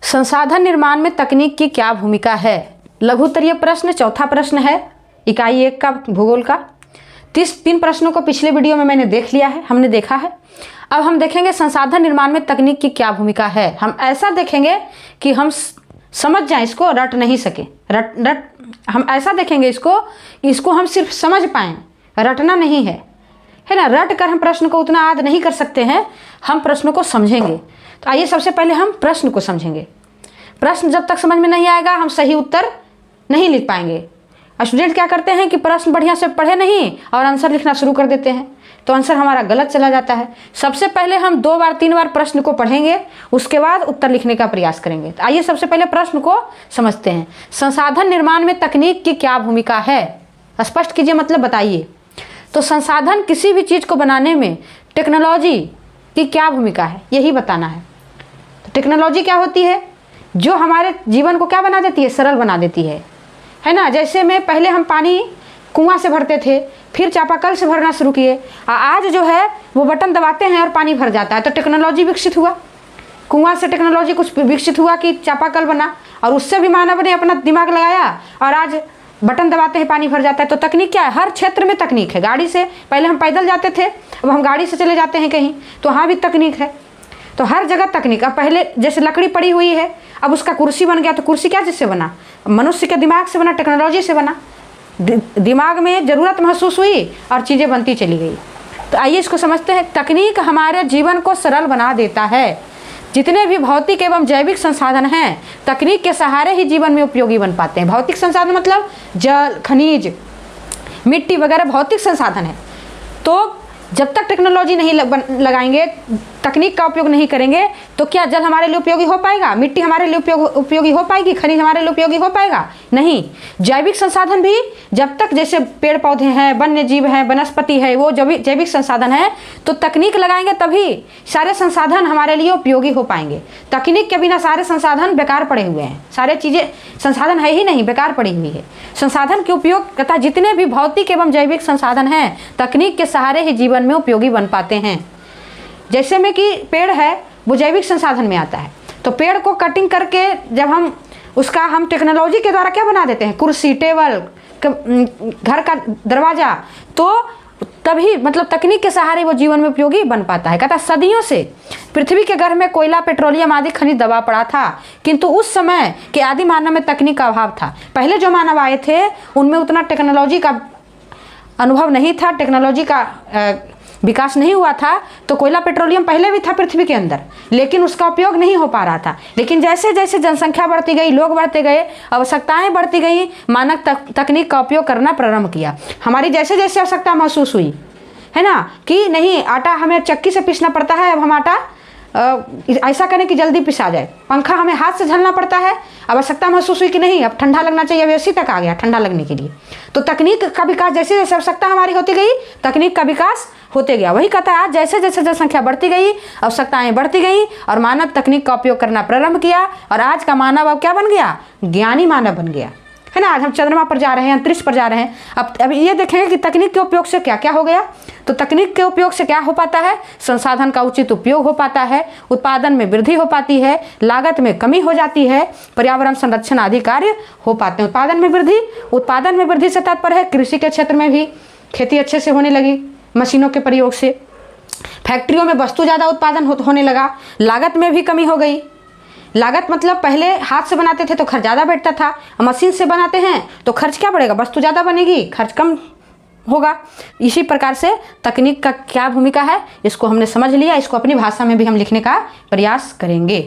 संसाधन निर्माण में तकनीक की क्या भूमिका है? लघुत्तरीय प्रश्न, चौथा प्रश्न है इकाई 1 का भूगोल का। 3 प्रश्नों को पिछले वीडियो में मैंने देख लिया है, हमने देखा है। अब हम देखेंगे संसाधन निर्माण में तकनीक की क्या भूमिका है। हम ऐसा देखेंगे कि हम समझ जाएं, इसको रट नहीं सके। हम ऐसा देखेंगे इसको हम सिर्फ समझ पाएँ, रटना नहीं है ना। रट कर हम प्रश्न को उतना याद नहीं कर सकते हैं, हम प्रश्नों को समझेंगे। तो आइए सबसे पहले हम प्रश्न को समझेंगे। प्रश्न जब तक समझ में नहीं आएगा हम सही उत्तर नहीं लिख पाएंगे। स्टूडेंट क्या करते हैं कि प्रश्न बढ़िया से पढ़े नहीं और आंसर लिखना शुरू कर देते हैं, तो आंसर हमारा गलत चला जाता है। सबसे पहले हम 2 बार 3 बार प्रश्न को पढ़ेंगे, उसके बाद उत्तर लिखने का प्रयास करेंगे। तो आइए सबसे पहले प्रश्न को समझते हैं। संसाधन निर्माण में तकनीक की क्या भूमिका है? स्पष्ट कीजिए, मतलब बताइए। तो संसाधन किसी भी चीज़ को बनाने में टेक्नोलॉजी की क्या भूमिका है, यही बताना है। तो टेक्नोलॉजी क्या होती है? जो हमारे जीवन को क्या बना देती है? सरल बना देती है ना। जैसे में पहले हम पानी कुआं से भरते थे, फिर चापाकल से भरना शुरू किए, आज जो है वो बटन दबाते हैं और पानी भर जाता है। तो टेक्नोलॉजी विकसित हुआ, कुआं से टेक्नोलॉजी कुछ विकसित हुआ कि चापाकल बना, और उससे भी मानव ने अपना दिमाग लगाया और आज बटन दबाते हैं पानी भर जाता है। तो तकनीक क्या है? हर क्षेत्र में तकनीक है। गाड़ी से पहले हम पैदल जाते थे, अब हम गाड़ी से चले जाते हैं कहीं, तो वहाँ भी तकनीक है। तो हर जगह तकनीक। अब पहले जैसे लकड़ी पड़ी हुई है, अब उसका कुर्सी बन गया, तो कुर्सी क्या जिससे बना? मनुष्य के दिमाग से बना, टेक्नोलॉजी से बना। दिमाग में ज़रूरत महसूस हुई और चीज़ें बनती चली गई। तो आइए इसको समझते हैं। तकनीक हमारे जीवन को सरल बना देता है। जितने भी भौतिक एवं जैविक संसाधन हैं, तकनीक के सहारे ही जीवन में उपयोगी बन पाते हैं। भौतिक संसाधन मतलब जल, खनिज, मिट्टी वगैरह भौतिक संसाधन है। तो जब तक टेक्नोलॉजी नहीं लगाएंगे, तकनीक का उपयोग नहीं करेंगे, तो क्या जल हमारे लिए उपयोगी हो पाएगा? मिट्टी हमारे लिए उपयोगी हो पाएगी? खनिज हमारे लिए उपयोगी हो पाएगा? नहीं। जैविक संसाधन भी जब तक, जैसे पेड़ पौधे हैं, वन्य जीव हैं, वनस्पति है, वो जैविक संसाधन है, तो तकनीक लगाएंगे तभी सारे संसाधन हमारे लिए उपयोगी हो पाएंगे। तकनीक के बिना सारे संसाधन बेकार पड़े हुए हैं। सारे चीज़ें संसाधन है ही नहीं, बेकार पड़ी हुई है। संसाधन के उपयोग तथा जितने भी भौतिक एवं जैविक संसाधन हैं, तकनीक के सहारे ही जीवन में उपयोगी बन पाते हैं। जैसे में कि पेड़ है, वो जैविक संसाधन में आता है। तो पेड़ को कटिंग करके जब हम टेक्नोलॉजी के द्वारा क्या बना देते हैं? कुर्सी, टेबल, घर का दरवाजा, तो तभी मतलब तकनीक के सहारे वो जीवन में उपयोगी बन पाता है। कहता सदियों से पृथ्वी के गर्भ में कोयला, पेट्रोलियम आदि खनिज दबा पड़ा था, किंतु उस समय के आदि मानव में तकनीक का अभाव था। पहले जो मानव आए थे उनमें उतना टेक्नोलॉजी का अनुभव नहीं था, टेक्नोलॉजी का विकास नहीं हुआ था। तो कोयला, पेट्रोलियम पहले भी था पृथ्वी के अंदर, लेकिन उसका उपयोग नहीं हो पा रहा था। लेकिन जैसे जैसे जनसंख्या बढ़ती गई, लोग बढ़ते गए, आवश्यकताएं बढ़ती गई, मानव तकनीक का उपयोग करना प्रारंभ किया। हमारी जैसे जैसे आवश्यकता महसूस हुई, है ना, कि नहीं आटा हमें चक्की से पीसना पड़ता है, अब हम आटा ऐसा करें कि जल्दी पिसा जाए। पंखा हमें हाथ से झलना पड़ता है, आवश्यकता महसूस हुई कि नहीं अब ठंडा लगना चाहिए, अब एसी तक आ गया ठंडा लगने के लिए। तो तकनीक का विकास, जैसे जैसे आवश्यकता हमारी होती गई, तकनीक का विकास होते गया। वही कहता है आज जैसे जैसे जनसंख्या बढ़ती गई, आवश्यकताएं बढ़ती गई और मानव तकनीक का उपयोग करना प्रारंभ किया, और आज का मानव अब क्या बन गया? ज्ञानी मानव बन गया, है ना। आज हम चंद्रमा पर जा रहे हैं, अंतरिक्ष पर जा रहे हैं। अब ये देखेंगे कि तकनीक के उपयोग से क्या क्या हो गया। तो तकनीक के उपयोग से क्या हो पाता है? संसाधन का उचित उपयोग हो पाता है, उत्पादन में वृद्धि हो पाती है, लागत में कमी हो जाती है, पर्यावरण संरक्षण आदि कार्य हो पाते हैं। उत्पादन में वृद्धि से तात्पर्य है कृषि के क्षेत्र में भी खेती अच्छे से होने लगी मशीनों के प्रयोग से। फैक्ट्रियों में वस्तु ज़्यादा उत्पादन होने लगा, लागत में भी कमी हो गई। लागत मतलब पहले हाथ से बनाते थे तो खर्च ज़्यादा बैठता था, मशीन से बनाते हैं तो खर्च क्या बढ़ेगा? वस्तु ज़्यादा बनेगी, खर्च कम होगा। इसी प्रकार से तकनीक का क्या भूमिका है, इसको हमने समझ लिया। इसको अपनी भाषा में भी हम लिखने का प्रयास करेंगे।